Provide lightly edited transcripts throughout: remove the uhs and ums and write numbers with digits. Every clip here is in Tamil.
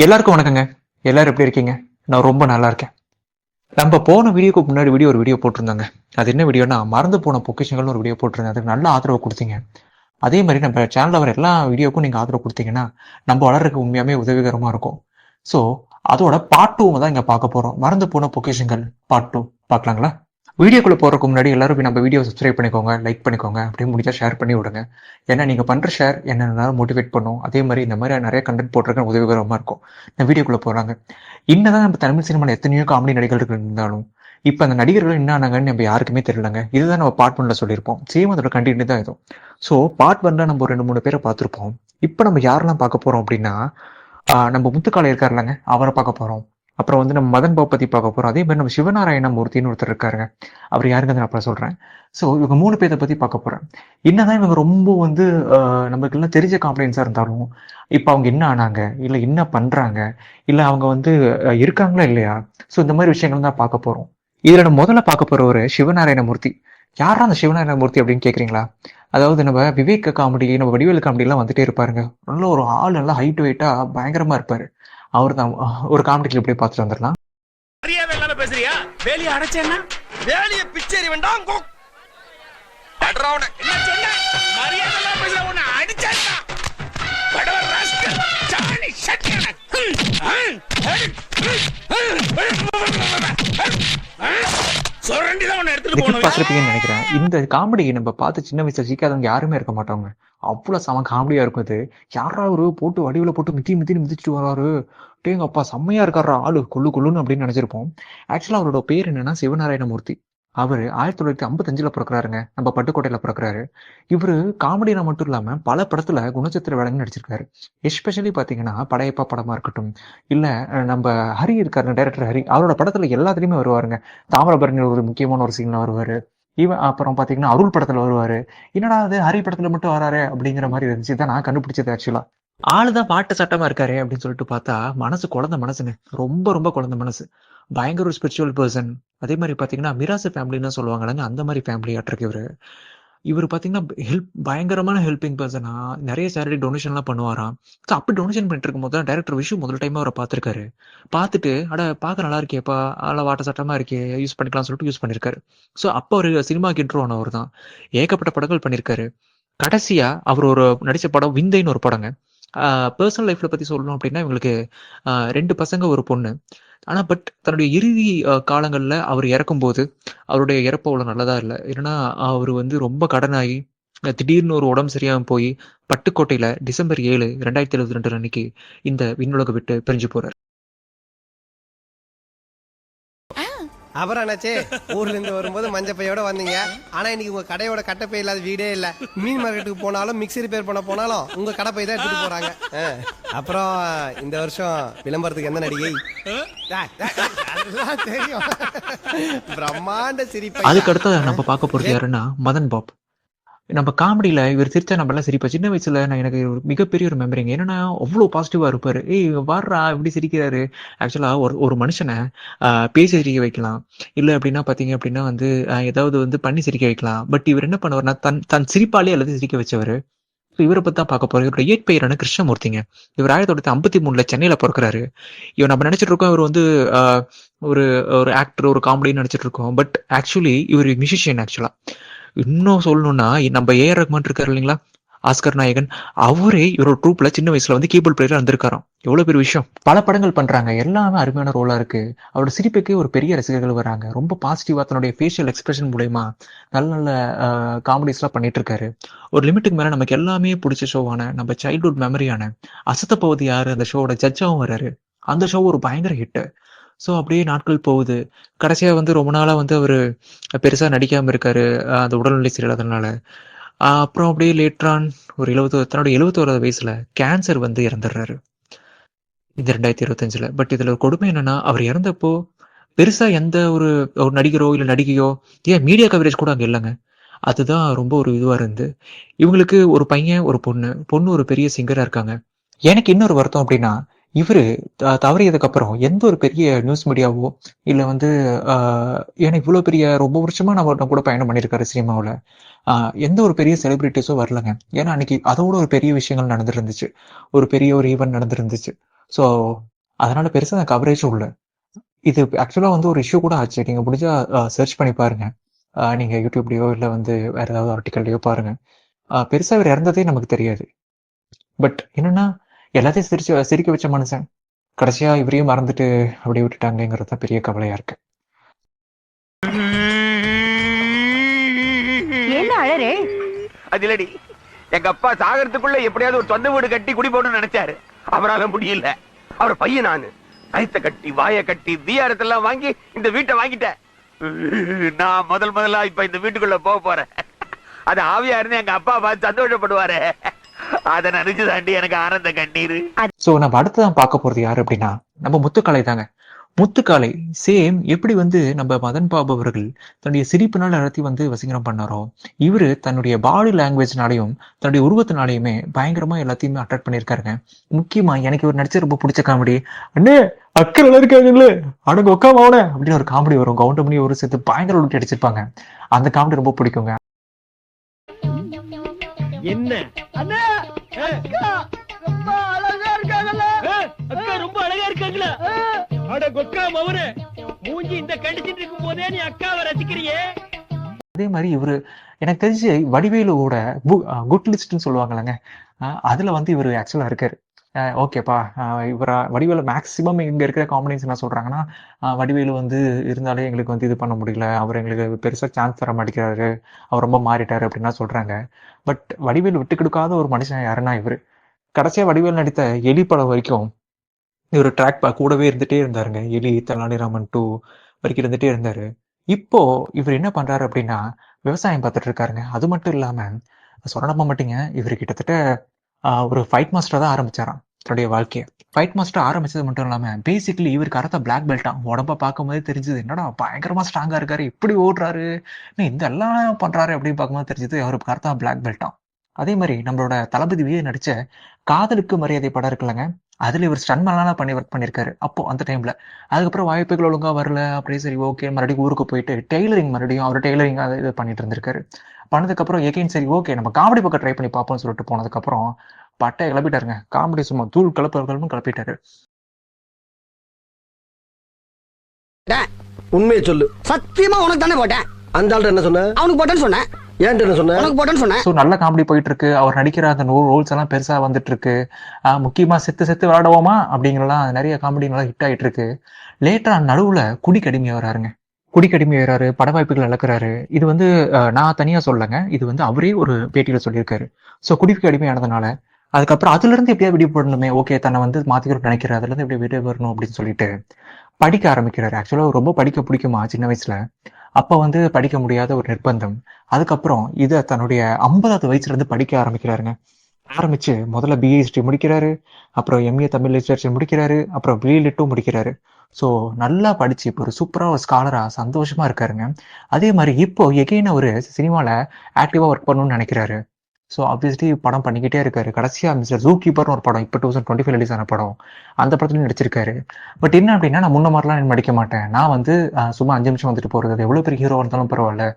எல்லாருக்கும் வணக்கங்க. எல்லாரும் எப்படி இருக்கீங்க? நான் ரொம்ப நல்லா இருக்கேன். நம்ம போன வீடியோக்கு முன்னாடி ஒரு வீடியோ போட்டிருந்தோங்க. அது என்ன வீடியோன்னா, மறந்து போன பொக்கிஷங்கள்னு ஒரு வீடியோ போட்டிருந்தேன். அதுக்கு நல்ல ஆதரவு குடுத்தீங்க. அதே மாரி நம்ம சேனல்ல வர எல்லா வீடியோக்கும் நீங்க ஆதரவு குடுத்தீங்கன்னா, நம்ம வளர்றதுக்கு உண்மையாவே உதவிகரமா இருக்கும். ஸோ, அதோட பார்ட் 2 தான் இங்க பார்க்க போறோம். மறந்து போன பொக்கிஷங்கள் பார்ட் 2 பார்க்கலாங்களா? வீடியோக்குள்ள போறதுக்கு முன்னாடி எல்லாரும் நம்ம வீடியோ சப்ஸ்கிரைப் பண்ணிக்கோங்க, லைக் பண்ணிக்கோங்க. அப்படியே முடிஞ்சா ஷேர் பண்ணி விடுங்க. ஏன்னா நீங்க பண்ற ஷேர் என்ன நல்லா மோட்டிவேட் பண்ணும். அதே மாரி இந்த மாரி நிறைய கண்டென்ட் போட்டிருக்க உதவிகரமா இருக்கும். இந்த வீடியோக்குள்ள போறாங்க. என்னதான் நம்ம தமிழ் சினிமால எத்தனையோ காமெடி நடிகர்கள் இருந்தாலும், இப்ப அந்த நடிகர்கள் என்ன ஆனாங்கன்னு நம்ம யாருக்குமே தெரியலங்க. இதுதான் நம்ம பார்ட் 1ல சொல்லியிருப்போம். சேம் அதோட கண்டினியூ தான் இதுவும். ஸோ பார்ட் 1ல நம்ம ஒரு 2, 3 பேரை பார்த்திருப்போம். இப்ப நம்ம யாரெல்லாம் பார்க்க போறோம் அப்படின்னா, நம்ம முத்துக்காளை இருக்காருல்லங்க, அவரை பார்க்க போறோம். அப்புறம் வந்து நம்ம மதன் பாபு பத்தி பார்க்க போறோம். அதே மாரி நம்ம சிவநாராயண மூர்த்தின்னு ஒருத்தர் இருக்காருங்க. அவர் யாருங்கன்னு நான் அப்புறம் சொல்றேன். ஸோ இவங்க 3 பேத்த பத்தி பார்க்க போறேன். என்னதான் இவங்க ரொம்ப வந்து நமக்கெல்லாம் தெரிஞ்ச காம்ப்ளைண்ட்ஸா இருந்தாலும், இப்ப அவங்க என்ன ஆனாங்க? இல்ல என்ன பண்றாங்க? இல்ல அவங்க வந்து இருக்காங்களா இல்லையா? ஸோ இந்த மாரி விஷயங்கள் தான் பார்க்க போறோம். இதுல நம்ம முதல்ல பார்க்க போறவரு சிவநாராயண மூர்த்தி. யார்ரா அந்த சிவநாராயண மூர்த்தி அப்படின்னு கேட்கிறீங்களா? அதாவது நம்ம விவேக் காமெடி, நம்ம வடிவேலு காமெடிலாம் வந்துட்டே இருப்பாருங்க. நல்ல ஒரு ஆள் நல்லா ஹைட் வெயிட்டா பயங்கரமா இருப்பாரு. அவர்தான் ஒரு காமெடி கிளிப் போய் பார்த்துட்டு வந்துரலாம். மரியாதை இல்லாம பேசுறியா? வேலைய அடைச்சேன்னா வேலைய பிச்சேரி வேண்டாம். என்ன சொன்ன? மரியாதை இல்லாம பேசுற உன்னை அடிச்சேன்னா வடவர் ராஸ்கல் சாணி சட்டன சொரண்டி தான் உன்னை எடுத்துட்டு போணும். பார்த்திருப்பீங்கன்னு நினைக்கிறேன். இந்த காமெடி நம்ம பார்த்து சின்ன வயசுல சிரிக்காதவங்க யாருமே இருக்க மாட்டாங்க. அவ்வளவு செம காமெடியா இருக்கும் இது. யாரா அவரு போட்டு வடிவுல போட்டு மிதின்னு மிதிச்சுட்டு வராரு. டேங்கப்பா செம்மையா இருக்காரா ஆளு கொள்ளுன்னு அப்படின்னு நினைச்சிருப்போம். ஆக்சுவலா அவரோட பேர் என்னன்னா சிவநாராயணமூர்த்தி. அவரு 1955ல பிறக்குறாருங்க. நம்ம பட்டுக்கோட்டையில பிறக்குறாரு. இவரு காமெடியில மட்டும் இல்லாம பல படத்துல குணச்சித்திர வேடங்கள் நடிச்சிருக்காரு. எஸ்பெஷலி பாத்தீங்கன்னா படையப்பா படமா இருக்கட்டும், இல்ல நம்ம ஹரி இருக்காரு, டைரக்டர் ஹரி. அவரோட படத்துல எல்லாத்துலயுமே வருவாருங்க. தாமிரபரணி ஒரு முக்கியமான ஒரு சீன்ல வருவாரு. அப்புறம் பாத்தீங்கன்னா அருள் படத்துல வருவாரு. என்னடா அது ஹரி படத்துல மட்டும் வராரு அப்படிங்கிற மாதிரி இருந்துச்சு. இதான் நான் கண்டுபிடிச்சது ஆக்சுவலா. ஆளுதான் பாட்டு சட்டமா இருக்காரு அப்படின்னு சொல்லிட்டு பார்த்தா, மனசு குழந்தை மனசுங்க. ரொம்ப ரொம்ப குழந்தை மனசு. பயங்கர ஒரு ஸ்பிரிச்சுவல் பெர்சன். அதே மாரி பார்த்தீங்கன்னா, மிராசு ஃபேமிலின்னு சொல்லுவாங்கல்லங்க, அந்த மாரி ஃபேமிலி ஆட்ருக்கு இவரு. இவரு பார்த்தீங்கன்னா, பயங்கரமான ஹெல்பிங் பெர்சனா நெறைய சேரிட்டி டொனேஷன்லாம் பண்ணுவாராம். ஸோ அப்படி டொனேஷன் பண்ணிட்டு இருக்கும்போது தான் டைரக்டர் விஷு முதல் டைமா அவர பார்த்துருக்காரு. பார்த்துட்டு, "அட பார்க்க நல்லா இருக்கியேப்பா, நல்லா வாட்ட சட்டமா இருக்கே, யூஸ் பண்ணிக்கலாம்னு" சொல்லிட்டு யூஸ் பண்ணியிருக்காரு. ஸோ அப்ப அவரு சினிமாக்கு இன்ட்ரோ ஆனவர் தான். ஏகப்பட்ட படங்கள் பண்ணியிருக்காரு. கடைசியா அவர் ஒரு நடிச்ச படம் விந்தைன்னு ஒரு படங்க. பெர்சனல் லைஃப்ல பத்தி சொல்லணும் அப்படின்னா, இவங்களுக்கு 2 பசங்க, 1 பொண்ணு. ஆனா தன்னுடைய இறுதி காலங்கள்ல அவர் இறக்கும்போது, அவருடைய இறப்பு அவ்வளோ நல்லதா இல்ல. என்னன்னா, அவரு வந்து ரொம்ப கடனாகி, திடீர்னு ஒரு உடம்பு சரியாம போயி, பட்டுக்கோட்டையில டிசம்பர் 7, 2022 அன்னைக்கு இந்த விண்ணுலக விட்டு பிரிஞ்சு போறாரு. அப்புறம் என்னாச்சு? ஊர்ல இருந்து வரும்போது மஞ்ச பையோட வந்தீங்க. ஆனா இன்னைக்கு உங்க கடையோட கட்டப்பை இல்லாத வீடே இல்ல. மீன் மார்க்கெட்டுக்கு போனாலும் மிக்ஸி ரிப்பேர் பண்ண போனாலும் உங்க கடப்பை தான் எடுத்துட்டு போறாங்க. அப்புறம் இந்த வருஷம் விளம்பரத்துக்கு எந்த நடிகை? அதெல்லாம் தெரியும். பிரம்மாண்ட சிரிப்பு. அதுக்கு அடுத்து நம்ம பார்க்க போறது யாருன்னா மதன் பாப். நம்ம காமெடியில இவர் சிரிச்சா நம்ம எல்லாம் சிரிப்போம். சின்ன வயசுல எனக்கு ஒரு மிகப்பெரிய ஒரு மெமரிங்க. என்னன்னா அவ்வளோ பாசிட்டிவா இருப்பாரு. "ஏய் வாட்றா இப்படி சிரிக்கிறாரு." ஆக்சுவலா ஒரு ஒரு மனுஷனை பேசி சிரிக்க வைக்கலாம். இல்ல அப்படின்னா பார்த்தீங்க அப்படின்னா வந்து ஏதாவது வந்து பண்ணி சிரிக்க வைக்கலாம். பட் இவர் என்ன பண்ணுவாருன்னா, தன் சிரிப்பாலே எல்லாத்தையும் சிரிக்க வச்சவரு. இவரை பத்தி தான் பார்க்க போறோம். இவரோட இயற்பெயரான கிருஷ்ணமூர்த்திங்க. இவர் 1953ல சென்னையில பொறக்குறாரு. இவர் நம்ம நினைச்சிட்டு இருக்கோம் இவர் வந்து ஒரு ஒரு ஆக்டர், ஒரு காமெடின்னு நினைச்சிட்டு இருக்கோம். பட் ஆக்சுவலி இவர் மியூசிஷியன் ஆக்சுவலா. இன்னும் சொல்லணும்னா நம்ம ஏஆர் ரஹ்மான் இருக்காரு இல்லைங்களா, ஆஸ்கர் நாயகன். அவரே இவரோட ட்ரூப்ல சின்ன வயசுல வந்து கீபோர்ட் பிளேயரா இருந்திருக்காராம். எவ்வளவு பெரிய விஷயம். பல படங்கள் பண்றாங்க. எல்லாமே அருமையான ரோலா இருக்கு. அவரோட சிரிப்புக்கே ஒரு பெரிய ரசிகர்கள் வராங்க. ரொம்ப பாசிட்டிவா தன்னுடைய ஃபேஷியல் எக்ஸ்பிரஷன் மூலயமா நல்ல நல்ல காமெடிஸ் எல்லாம் பண்ணிட்டு இருக்காரு. ஒரு லிமிட்டுக்கு மேல நமக்கு எல்லாமே பிடிச்ச ஷோவான நம்ம சைல்ட்ஹுட் மெமரியான அசத்த போவது யாரு அந்த ஷோவோட ஜட்ஜாவும் வராரு. அந்த ஷோ ஒரு பயங்கர ஹிட். ஸோ அப்படியே நாட்கள் போகுது. கடைசியா வந்து ரொம்ப நாளா வந்து அவரு பெருசா நடிக்காம இருக்காரு. அந்த உடல்நிலை சரியில்லாதனால. அப்புறம் அப்படியே லேட்டரான் ஒரு தன்னுடைய 71வது வயசுல கேன்சர் வந்து இறந்துடுறாரு. இந்த 2025ல. பட் இதுல ஒரு கொடுமை என்னன்னா, அவர் இறந்தப்போ பெருசா எந்த ஒரு ஒரு நடிகரோ இல்ல நடிகையோ, ஏன் மீடியா கவரேஜ் கூட அங்க இல்லங்க. அதுதான் ரொம்ப ஒரு இதுவா இருந்து. இவங்களுக்கு ஒரு பையன், ஒரு பொண்ணு. பொண்ணு ஒரு பெரிய சிங்கரா இருக்காங்க. எனக்கு இன்னொரு வருத்தம் அப்படின்னா, இவரு தவறியதுக்கு அப்புறம் எந்த ஒரு பெரிய நியூஸ் மீடியாவோ இல்ல வந்து ஏன்னா இவ்வளவு பெரிய ரொம்ப வருஷமா நம்ம கூட பயணம் பண்ணியிருக்காரு சினிமாவுல. எந்த ஒரு பெரிய செலிபிரிட்டிஸோ வரலங்க. ஏன்னா அன்னைக்கு அதோட ஒரு பெரிய விஷயங்கள் நடந்துருந்துச்சு. ஒரு பெரிய ஒரு ஈவென்ட் நடந்துருந்துச்சு. ஸோ அதனால பெருசா கவரேஜும் இல்ல. இது ஆக்சுவலா வந்து ஒரு இஷ்யூ கூட ஆச்சு. நீங்க முடிஞ்சா சர்ச் பண்ணி பாருங்க. நீங்க யூடியூப்லயோ இல்ல வந்து வேற ஏதாவது ஆர்டிக்கல்லயோ பாருங்க. பெருசா இவர் இறந்ததே நமக்கு தெரியாது. பட் என்னன்னா, எல்லாத்தையும் சிரிக்க வச்ச மனுஷன். கடைசியா இவரையும் மறந்துட்டு அப்படியே விட்டுட்டாங்களேங்கிறது தான் பெரிய கவலையா இருக்கு. என்ன அழறே? அது இல்லடி, எங்க அப்பா சாகரத்துக்குள்ள எப்படியாவது ஒரு சொந்த வீடு கட்டி குடி போடணும்னு நினைச்சாரு. அவரால முடியல. அவர் பையன் நானு கயத்தை கட்டி வாய கட்டி விஆரத்தெல்லாம் வாங்கி இந்த வீட்டை வாங்கிட்டேன். நான் முதல்ல இப்ப இந்த வீட்டுக்குள்ள போக போறேன். அது ஆவியா இருந்து எங்க அப்பா பார்த்து சந்தோஷப்படுவாரு. அதை நினைச்சு தாண்டி எனக்கு ஆனந்த கண்ணீர். சோ நம்ம அடுத்ததான் பார்க்க போறது யாரு அப்படின்னா நம்ம முத்துக்காளை தாங்க. முத்துக்காளை சேம் எப்படி வந்து நம்ம மதன் பாபு அவர்கள் தன்னுடைய சிரிப்பினால் எல்லாத்தையும் வந்து வசீகரம் பண்ணாரோ, இவரு தன்னுடைய பாடி லாங்குவேஜ்னாலையும் தன்னுடைய உருவத்தினாலையுமே பயங்கரமா எல்லாத்தையுமே அட்ராக்ட் பண்ணியிருக்காருங்க. முக்கியமா எனக்கு இவர் நடிச்ச ரொம்ப பிடிச்ச காமெடி, அண்ணே அக்கறை நல்லா இருக்காங்கல்ல அடங்க உட்காம அப்படின்னு ஒரு காமெடி வரும். கவுண்டமணி ஒரு சேர்த்து பயங்கர ஊட்டி அடிச்சிருப்பாங்க. அந்த காமெடி ரொம்ப பிடிக்குங்க. என்ன அண்ணா அக்கா ரொம்ப அழகா இருக்காங்கல்ல? அக்கா ரொம்ப அழகா இருக்காங்களா? அட கொக்கா மவனே, மூஞ்சி இந்த கண்டிச்சிட்டு இருக்கும் போதே நீ அக்காவை ரசிக்கிறியே. அதே மாதிரி இவரு எனக்கு தெரிஞ்சு வடிவேலுவோட குட் லிஸ்ட்னு சொல்லுவாங்கல்லங்க, அதுல வந்து இவர் ஆக்சுவலா இருக்காரு. ஓகேப்பா, இவரா வடிவேலு மேக்சிமம் இங்க இருக்கிற காமெடிஸ் என்ன சொல்றாங்கன்னா, வடிவேலு வந்து இருந்தாலே எங்களுக்கு வந்து இது பண்ண முடியல, அவர் எங்களுக்கு பெருசா சான்ஸ் தர மாட்டேங்கிறாரு, அவர் ரொம்ப மாறிட்டாரு அப்படின்னா சொல்றாங்க. பட் வடிவேலு விட்டு கொடுக்காத ஒரு மனுஷன் யாருன்னா இவரு. கடைசியா வடிவேலு நடித்த எலி படம் வரைக்கும் இவர் ட்ராக் கூடவே இருந்துட்டே இருந்தாருங்க. எலி, தெனாலிராமன் 2 வரைக்கும் இருந்துட்டே இருந்தாரு. இப்போ இவர் என்ன பண்றாரு அப்படின்னா விவசாயம் பார்த்துட்டு இருக்காருங்க. அது மட்டும் இல்லாம சொல்ல நம்ப மாட்டீங்க, இவர் கிட்டத்தட்ட ஒரு ஃபைட் மாஸ்டர் தான் ஆரம்பிச்சாராம் தன்னுடைய வாழ்க்கையை. ஃபைட் மாஸ்டர் ஆரம்பிச்சது மட்டும் இல்லாம பேசிக்கலி இவருக்கு அரத்த பிளாக் பெல்ட்டா. உடம்ப பார்க்கும்போதே தெரிஞ்சது, என்னடா பயங்கரமா ஸ்ட்ராங்கா இருக்காரு, எப்படி ஓடுறாரு, இந்த எல்லாம் பண்றாரு அப்படின்னு பார்க்கும்போது தெரிஞ்சது அவருக்கு அரத்த பிளாக் பெல்ட்டா. அதே மாதிரி நம்மளோட தளபதி விஜய் நடிச்ச காதலுக்கு மரியாதை படம் இருக்குல்லங்க, அதுல இவர் ஸ்டன்மேன்லாம் பண்ணி ஒர்க் பண்ணியிருக்காரு அப்போ அந்த டைம்ல. அதுக்கப்புறம் வாய்ப்புகள் ஒழுங்கா வரல, அப்படியே சரி ஓகே மறுபடியும் ஊருக்கு போயிட்டு டெய்லரிங் மறுபடியும் அவர் டெய்லரிங் இது பண்ணிட்டு இருந்திருக்காரு. பண்ணதுக்கப்புறம் எகைன் சரி ஓகே நம்ம காமெடி பக்கம் ட்ரை பண்ணி பார்ப்போம்னு சொல்லிட்டு போனதுக்கப்புறம் பட்டையை கிளப்பிட்டாருங்க. காமெடி சும்மா தூள் கலப்புகளும் கிளப்பிட்டாரு. உண்மையை சொல்லு. சத்தியமா உனக்கு தானே போட்டேன். அந்த ஆள்கிட்ட என்ன சொன்ன? அவனுக்கு போட்டேன்னு சொன்னேன். ஏன்ட்ட என்ன சொன்ன? உனக்கு போட்டேன்னு சொன்னேன். ஸோ நல்ல காமெடி போயிட்டு இருக்கு. அவர் நடிக்கிற அந்த ரோல்ஸ் எல்லாம் பெருசா வந்துட்டு இருக்கு. முக்கியமா செத்து விளையாடுவோமா அப்படிங்கலாம் நிறைய காமெடி நல்லா ஹிட் ஆயிட்டு இருக்கு. லேட்டரா நடுவுல குடிக்கடிமையா வராருங்க. குடிக்கடிமை வராரு, பட வாய்ப்புகள் இழக்கிறாரு. இது வந்து நான் தனியா சொல்லங்க, இது வந்து அவரே ஒரு பேட்டியில சொல்லியிருக்காரு. ஸோ குடிக்கு அடிமையானதுனால அதுக்கப்புறம் அதுல இருந்து எப்படியா விடுபடணுமே, ஓகே தன்னை வந்து மாத்திக்கணும்னு நினைக்கிறாரு, அதுல இருந்து எப்படி விடு வரணும் அப்படின்னு சொல்லிட்டு படிக்க ஆரம்பிக்கிறாரு. ஆக்சுவலா ரொம்ப படிக்க பிடிக்குமா சின்ன வயசுல. அப்ப வந்து படிக்க முடியாத ஒரு நிர்பந்தம். அதுக்கப்புறம் இதை தன்னுடைய 50வது வயசுல இருந்து படிக்க ஆரம்பிக்கிறாருங்க. ஆரம்பிச்சு முதல்ல பிஹெச்டி முடிக்கிறாரு, அப்புறம் எம்ஏ தமிழ் லிட்ரேச்சர் முடிக்கிறாரு, அப்புறம் பிலிட்டும் முடிக்கிறாரு. ஸோ நல்லா படிச்சு இப்போ ஒரு சூப்பரா ஒரு ஸ்காலரா சந்தோஷமா இருக்காருங்க. அதே மாதிரி இப்போ எகைன் ஒரு சினிமால ஆக்டிவா ஒர்க் பண்ணணும்னு நினைக்கிறாரு. ஸோ ஆப்வியஸ்லி படம் பண்ணிக்கிட்டே இருக்காரு. கடைசியா மிஸ்டர் ஜூ கீப்பர்னு ஒரு படம் இப்போ 2025 ரிலீஸ் ஆன படம், அந்த படத்துலையும் நடிச்சிருக்காரு. பட் என்ன அப்படின்னா, நான் முன்ன மாதிரிலாம் நடிக்க மாட்டேன். நான் வந்து சும்மா 5 நிமிஷம் வந்துட்டு போறது, அது எவ்வளவு பெரிய ஹீரோ இருந்தாலும் பரவாயில்ல,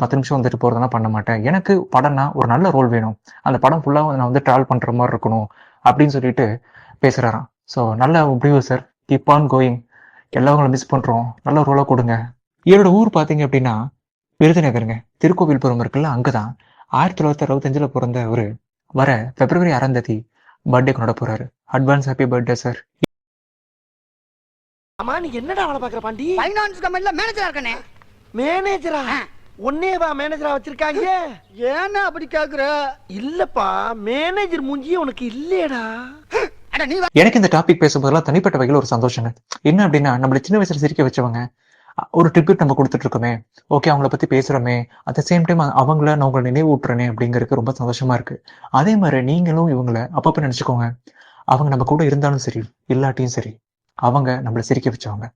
10 நிமிஷம் வந்துட்டு போறதெல்லாம் பண்ண மாட்டேன். எனக்கு படம்னா ஒரு நல்ல ரோல் வேணும், அந்த படம் ஃபுல்லா நான் வந்து டிராவல் பண்ற மாதிரி இருக்கணும் அப்படின்னு சொல்லிட்டு பேசுறாராம். ஸோ நல்ல முடிவு சார், கீப் ஆன் கோயிங், எல்லாவங்களும் மிஸ் பண்றோம், நல்ல ரோலா கொடுங்க. இவரோட ஊர் பாத்தீங்க அப்படின்னா விருதுநகருங்க. திருக்கோவில்புரம் இருக்குல்ல, அங்கதான் 1965 பிறந்த ஒரு வர பிப்ரவரி 6 பர்த்டே கொண்டாட போறாரு. Advance happy birthday sir. அம்மா நீ என்னடா வேலை பாக்குற பாண்டி? ஃபைனான்ஸ் கம்பெனில மேனேஜரா இருக்கனே. மேனேஜரா? உன்னையவா மேனேஜரா வச்சிருக்காங்க? ஏன்னா அப்படி கேக்குற? இல்லப்பா, மேனேஜர் மூஞ்சியே உனக்கு இல்லையடா. அட நீ எனக்கு இந்த டாபிக் பேசும்போதெல்லாம் தனிப்பட்ட வகையில் ஒரு சந்தோஷங்க. என்ன அப்படின்னா, நம்மள சின்ன வயசுல சிரிக்க வச்சவங்க ஒரு ட்ரிபியூட் நம்ம கொடுத்துட்டு இருக்கோமே, ஓகே அவங்கள பத்தி பேசுறோமே, அட் த சேம் டைம் அவங்கள நான் உங்களை நினைவூட்டுறேனே அப்படிங்கிறதுக்கு ரொம்ப சந்தோஷமா இருக்கு. அதே மாதிரி நீங்களும் இவங்கள அப்பப்ப நினைச்சுக்கோங்க. அவங்க நம்ம கூட இருந்தாலும் சரி இல்லாட்டியும் சரி, அவங்க நம்மள சிரிக்க வச்சவங்க.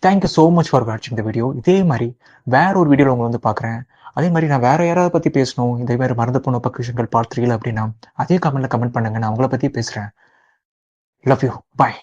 தேங்க்யூ ஸோ மச் ஃபார் வாட்சிங் த வீடியோ. இதே மாதிரி வேற ஒரு வீடியோவில் உங்களை வந்து பார்க்குறேன். அதே மாதிரி நான் வேற யாராவது பத்தி பேசணும், இதே மாதிரி மறந்து போன பக்குஷங்கள் பார்ட் 3 அப்படின்னா அதே கமெண்ட்ல கமெண்ட் பண்ணுங்க, நான் அவங்கள பத்தி பேசுறேன். Love you, bye.